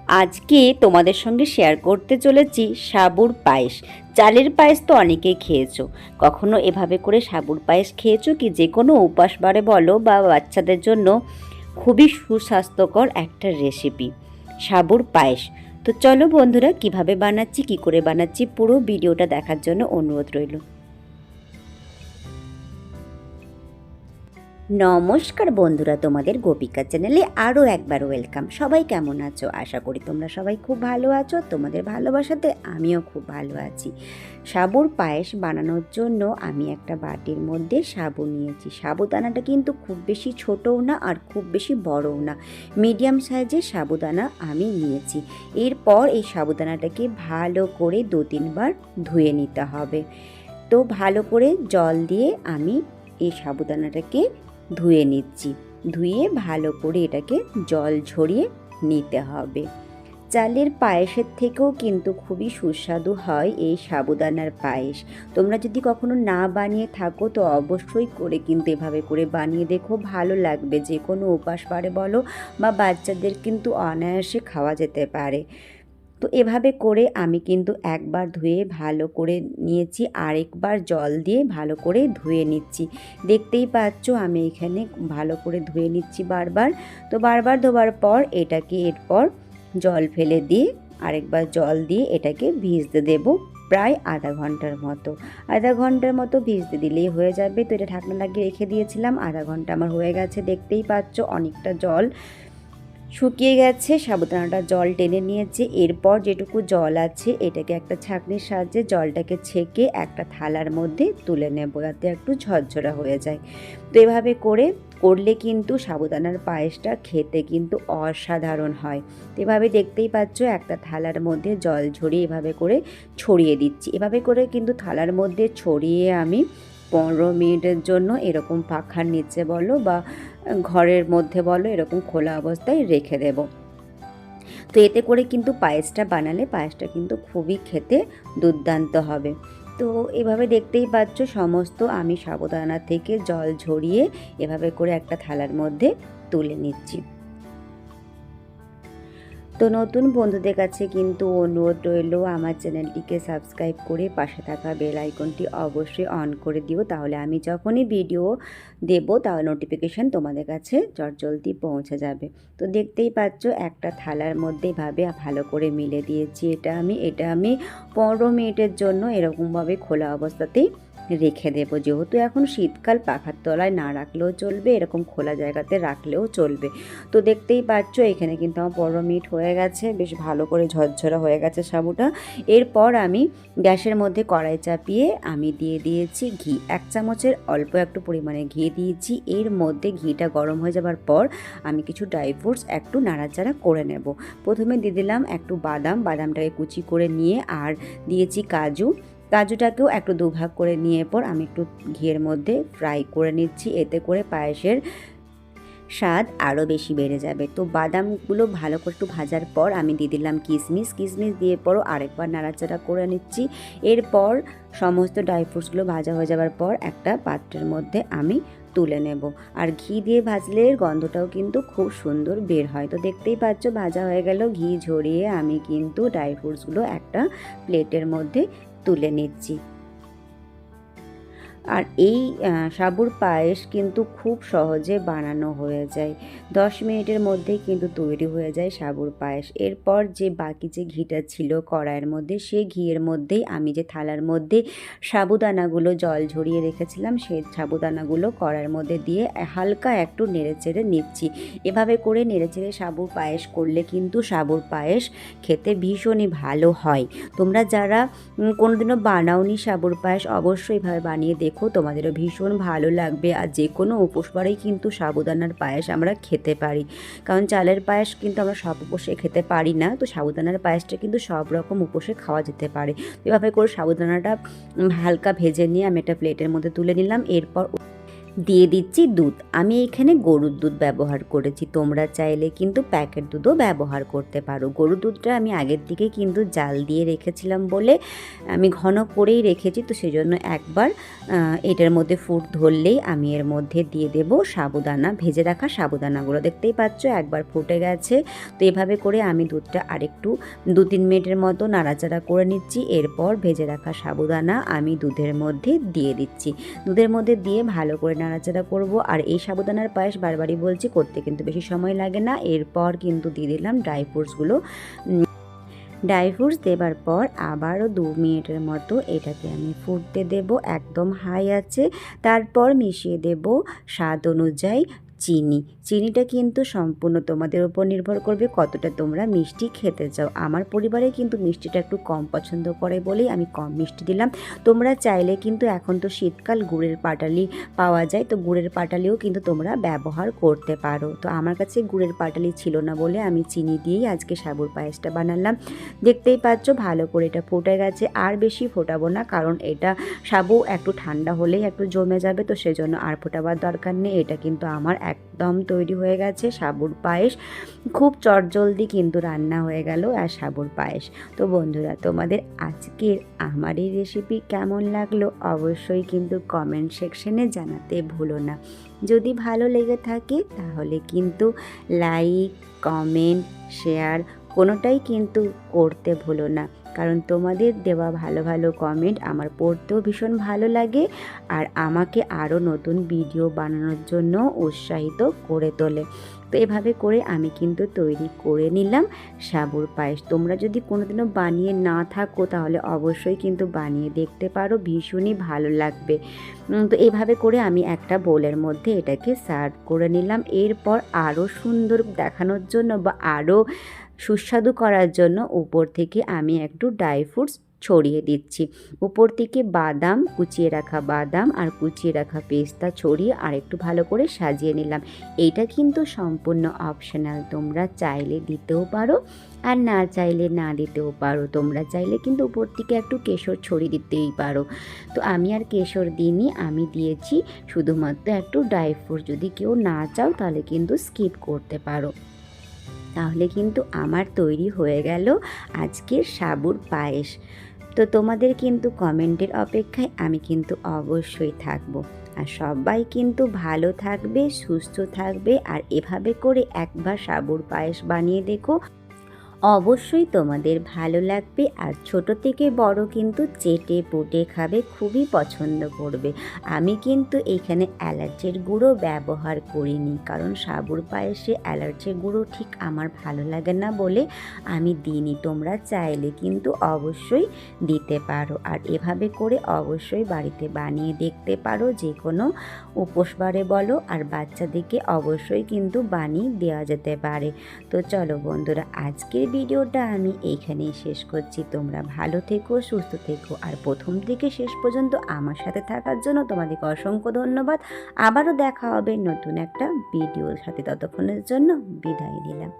আজকে তোমাদের সঙ্গে শেয়ার করতে চলেছি সাবুর পায়েস। চালের পায়েস তো অনেকেই খেয়েছো, কখনো এভাবে করে সাবুর পায়েস খেয়েছো কি? যে কোনো উপাস বারে বলো বা বাচ্চাদের জন্য খুবই সুস্বাস্থ্যকর একটা রেসিপি সাবুর পায়েস। তো চলো বন্ধুরা, কিভাবে বানাচ্ছি, কি করে বানাচ্ছি, পুরো ভিডিওটা দেখার জন্য অনুরোধ রইল। নমস্কার বন্ধুরা, তোমাদের গোপিকা চ্যানেলে আরও একবার ওয়েলকাম। সবাই কেমন আছো? আশা করি তোমরা সবাই খুব ভালো আছো। তোমাদের ভালোবাসাতে আমিও খুব ভালো আছি। সাবুর পায়েস বানানোর জন্য আমি একটা বাটির মধ্যে সাবু নিয়েছি। সাবুদানাটা কিন্তু খুব বেশি ছোটও না আর খুব বেশি বড়ও না, মিডিয়াম সাইজের সাবুদানা আমি নিয়েছি। এরপর এই সাবুদানাটাকে ভালো করে 2-3 বার ধুয়ে নিতে হবে। তো ভালো করে জল দিয়ে আমি এই সাবুদানাটাকে ধুয়ে নিচ্ছি। ধুয়ে ভালো করে এটাকে জল ঝরিয়ে নিতে হবে। চালের পায়েসের থেকেও কিন্তু খুবই সুস্বাদু হয় এই সাবুদানার পায়েস। তোমরা যদি কখনো না বানিয়ে থাকো তো অবশ্যই করে কিন্তু এভাবে করে বানিয়ে দেখো, ভালো লাগবে। যে কোনো উপাস বারে বলো বা বাচ্চাদের কিন্তু অনায়াসে খাওয়া যেতে পারে। তো এভাবে করে আমি কিন্তু একবার ধুয়ে ভালো করে নিয়েছি, আরেকবার জল দিয়ে ভালো করে ধুয়ে নিচ্ছি। দেখতেই পাচ্ছ আমি এখানে ভালো করে ধুয়ে নিচ্ছি বারবার। তো বারবার ধোবার পর এটাকে এরপর জল ফেলে দিয়ে আরেকবার জল দিয়ে এটাকে ভিজতে দেব প্রায় আধা ঘন্টার মতো ভিজতে দিলেই হয়ে যাবে। তো এটা ঢাকনা লাগিয়ে রেখে দিয়েছিলাম, আধা ঘন্টা আমার হয়ে গেছে। দেখতেই পাচ্ছ অনেকটা জল শুকিয়ে গেছে, সাবুদানাটা জল টেনে নিয়েছে। এরপর যেটুকু জল আছে এটাকে একটা ছাঁকনির সাহায্যে জলটাকে ছেঁকে একটা থালার মধ্যে তুলে নেব, যাতে একটু ঝরঝরা হয়ে যায়। তো এভাবে করলে কিন্তু সাবুদানার পায়েসটা খেতে কিন্তু অসাধারণ হয়। তো এভাবে দেখতেই পাচ্ছ একটা থালার মধ্যে জল ঝরিয়ে এভাবে করে ছড়িয়ে দিচ্ছি। এভাবে করে কিন্তু থালার মধ্যে ছড়িয়ে আমি 15 মিনিটের জন্য এরকম পাখার নিচে বলো বা ঘরের মধ্যে বলো এরকম খোলা অবস্থায় রেখে দেব। তো এতে করে কিন্তু পায়েসটা বানালে পায়েসটা কিন্তু খুবই খেতে দুর্দান্ত হবে। তো এভাবে দেখতেই পাচ্ছ সমস্ত আমি সাবুদানা থেকে জল ঝরিয়ে এভাবে করে একটা থালার মধ্যে তুলে নিচ্ছি। তো নতুন বন্ধুদের কাছে কিন্তু অনুরোধ রইল, আমার চ্যানেলটিকে সাবস্ক্রাইব করে পাশে থাকা বেল আইকনটি অবশ্যই অন করে দিও, তাহলে আমি যখনই ভিডিও দেব তাহলে নোটিফিকেশান তোমাদের কাছে জলদি পৌঁছে যাবে। তো দেখতেই পাচ্ছ একটা থালার মধ্যে এভাবে ভালো করে মিলে দিয়েছি। এটা আমি 15 মিনিটের জন্য এরকমভাবে খোলা অবস্থাতেই রেখে দেবো। যেহেতু এখন শীতকাল, পাখার তলায় না রাখলেও চলবে, এরকম খোলা জায়গাতে রাখলেও চলবে। তো দেখতেই পাচ্ছ এখানে কিন্তু আমার 15 মিনিট হয়ে গেছে, বেশ ভালো করে ঝরঝরা হয়ে গেছে সাবুটা। এরপর আমি গ্যাসের মধ্যে কড়াই চাপিয়ে আমি দিয়ে দিয়েছি ঘি। 1 চামচের অল্প একটু পরিমাণে ঘি দিয়েছি। এর মধ্যে ঘিটা গরম হয়ে যাবার পর আমি কিছু ড্রাই ফ্রুটস একটু নাড়াচাড়া করে নেব। প্রথমে দিয়ে দিলাম একটু বাদামটাকে কুচি করে নিয়ে, আর দিয়েছি কাজুটাকেও একটু দুভাগ করে নিয়ে পর আমি একটু ঘিয়ের মধ্যে ফ্রাই করে নিচ্ছি। এতে করে পায়েসের স্বাদ আরও বেশি বেড়ে যাবে। তো বাদামগুলো ভালো করে একটু ভাজার পর আমি দিয়ে দিলাম কিশমিশ দিয়ে পরও আরেকবার নাড়াচাড়া করে নিচ্ছি। এরপর সমস্ত ড্রাই ফ্রুটসগুলো ভাজা হয়ে যাওয়ার পর একটা পাত্রের মধ্যে আমি তুলে নেব। আর ঘি দিয়ে ভাজলে গন্ধটাও কিন্তু খুব সুন্দর বের হয়। তো দেখতেই পাচ্ছ ভাজা হয়ে গেল, ঘি ঝরিয়ে আমি কিন্তু ড্রাই ফ্রুটসগুলো একটা প্লেটের মধ্যে তুলে নিচ্ছি। আর এই সাবুর পায়েস কিন্তু খুব সহজে বানানো হয়ে যায়, 10 মিনিটের মধ্যেই কিন্তু তৈরি হয়ে যায় সাবুর পায়েস। এরপর যে বাকি যে ঘিটা ছিল কড়াইয়ের মধ্যে, সেই ঘিয়ের মধ্যেই আমি যে থালার মধ্যে সাবুদানাগুলো জল ঝরিয়ে রেখেছিলাম সেই সাবুদানাগুলো কড়াইয়ের মধ্যে দিয়ে হালকা একটু নেড়েচেড়ে নিচ্ছি। এভাবে করে নেড়েচেড়ে সাবুর পায়েস করলে কিন্তু সাবুর পায়েস খেতে ভীষণই ভালো হয়। তোমরা যারা কোনোদিনও বানাওনি সাবুর পায়েস অবশ্যই এভাবে বানিয়ে দেখো, তোমাদেরও ভীষণ ভালো লাগবে। আর যে কোনো উপোসবারেই কিন্তু সাবুদানার পায়েস আমরা খেতে পারি, কারণ চালের পায়েস কিন্তু আমরা সব উপোসে খেতে পারি না। তো সাবুদানার পায়েসটা কিন্তু সব রকম উপোসে খাওয়া যেতে পারে। এভাবে করে সাবুদানাটা হালকা ভেজে নিয়ে আমি একটা প্লেটের মধ্যে তুলে নিলাম। এরপর দিয়ে দিচ্ছি দুধ। আমি এখানে গরুর দুধ ব্যবহার করেছি, তোমরা চাইলে কিন্তু প্যাকেট দুধও ব্যবহার করতে পারো। গরুর দুধটা আমি আগের দিকে কিন্তু জাল দিয়ে রেখেছিলাম বলে আমি ঘন করেই রেখেছি, তো সেজন্য একবার এটার মধ্যে ফুট ধরলেই আমি এর মধ্যে দিয়ে দেব সাবুদানা, ভেজে রাখা সাবুদানাগুলো। দেখতেই পাচ্ছ একবার ফুটে গেছে। তো এভাবে করে আমি দুধটা আরেকটু 2-3 মিনিটের মতো নাড়াচাড়া করে নিচ্ছি। এরপর ভেজে রাখা সাবুদানা আমি দুধের মধ্যে দিয়ে দিচ্ছি। দুধের মধ্যে দিয়ে ভালো করে নাড়াচাড়া করব। আর এই সাবুদানার পায়েস বারবারই বলছি করতে কিন্তু বেশি সময় লাগে না। এরপর কিন্তু দিয়ে দিলাম ড্রাই ফ্রুটসগুলো। ড্রাই ফ্রুটস দেবার পর আবারও 2 মিনিটের মতো এটাকে আমি ফুটতে দেব একদম হাই আছে। তারপর মিশিয়ে দেব স্বাদ অনুযায়ী চিনিটা কিন্তু সম্পূর্ণ তোমাদের উপর নির্ভর করবে কতটা তোমরা মিষ্টি খেতে চাও। আমার পরিবারে কিন্তু মিষ্টিটা একটু কম পছন্দ করে বলেই আমি কম মিষ্টি দিলাম। তোমরা চাইলে কিন্তু এখন তো শীতকাল গুড়ের পাটালি পাওয়া যায়, তো গুড়ের পাটালিও কিন্তু তোমরা ব্যবহার করতে পারো। তো আমার কাছে গুড়ের পাটালি ছিল না বলে আমি চিনি দিয়েই আজকে সাবুর পায়েসটা বানালাম। দেখতেই পাচ্ছ ভালো করে এটা ফুটে গেছে। আর বেশি ফোটাবো না, কারণ এটা সাবু একটু ঠান্ডা হলেই একটু জমে যাবে, তো সেজন্য আর ফোটাবার দরকার নেই। এটা কিন্তু আমার একদম তৈরি হয়ে গেছে সাবুর পায়েস। খুব চটজলদি কিন্তু রান্না হয়ে গেল আর সাবুর পায়েস। তো বন্ধুরা, তোমাদের আজকের আমার এই রেসিপি কেমন লাগলো অবশ্যই কিন্তু কমেন্ট সেকশনে জানাতে ভুলো না। যদি ভালো লেগে থাকে তাহলে কিন্তু লাইক, কমেন্ট, শেয়ার কোনোটাই কিন্তু করতে ভুলো না, কারণ তোমাদের দেওয়া ভালো ভালো কমেন্ট আমার পড়তেও ভীষণ ভালো লাগে আর আমাকে আরও নতুন ভিডিও বানানোর জন্য উৎসাহিত করে তোলে। তো এভাবে করে আমি কিন্তু তৈরি করে নিলাম সাবুর পায়েস। তোমরা যদি কোনোদিনও বানিয়ে না থাকো তাহলে অবশ্যই কিন্তু বানিয়ে দেখতে পারো, ভীষণই ভালো লাগবে। তো এভাবে করে আমি একটা বোলের মধ্যে এটাকে সার্ভ করে নিলাম। এরপর আরও সুন্দর দেখানোর জন্য বা আরও সুস্বাদু করার জন্য উপর থেকে আমি একটু ড্রাই ফ্রুটস ছড়িয়ে দিচ্ছি। উপর থেকে বাদাম, কুচিয়ে রাখা বাদাম আর কুচিয়ে রাখা পেস্তা ছড়িয়ে আর একটু ভালো করে সাজিয়ে নিলাম। এইটা কিন্তু সম্পূর্ণ অপশনাল, তোমরা চাইলে দিতেও পারো আর না চাইলে না দিতেও পারো। তোমরা চাইলে কিন্তু উপর থেকে একটু কেশর ছড়িয়ে দিতেই পারো। তো আমি আর কেশর দিইনি, আমি দিয়েছি শুধুমাত্র একটু ড্রাই ফ্রুট। যদি কেউ না চাও তাহলে কিন্তু স্কিপ করতে পারো। তাহলে কিন্তু আমার তৈরি হয়ে গেল আজকের সাবুর পায়েস। তো তোমাদের কিন্তু কমেন্টের অপেক্ষায় আমি কিন্তু অবশ্যই থাকবো। আর সবাই কিন্তু ভালো থাকবে, সুস্থ থাকবে। আর এভাবে করে একবার সাবুর পায়েস বানিয়ে দেখো, অবশ্যই তোমাদের ভালো লাগবে। আর ছোট থেকে বড় কিন্তু চেটে পুটে খাবে, খুবই পছন্দ করবে। আমি কিন্তু এখানে এলাচের গুঁড়ো ব্যবহার করিনি, কারণ সাবুর পায়েসে এলাচের গুঁড়ো ঠিক আমার ভালো লাগে না বলে আমি দিইনি। তোমরা চাইলে কিন্তু অবশ্যই দিতে পারো। আর এভাবে করে অবশ্যই বাড়িতে বানিয়ে দেখতে পারো, যে কোনো উপোসবারে বলো। আর বাচ্চাদেরকে অবশ্যই কিন্তু বানিয়ে দেওয়া যেতে পারে। তো চলো বন্ধুরা, আজকের ভিডিওটা আমি এইখানেই শেষ করছি। তোমরা ভালো থেকো, সুস্থ থেকো। আর প্রথম থেকে শেষ পর্যন্ত আমার সাথে থাকার জন্য তোমাদেরকে অসংখ্য ধন্যবাদ। আবারও দেখা হবে নতুন একটা ভিডিওর সাথে, ততক্ষণের জন্য বিদায় নিলাম।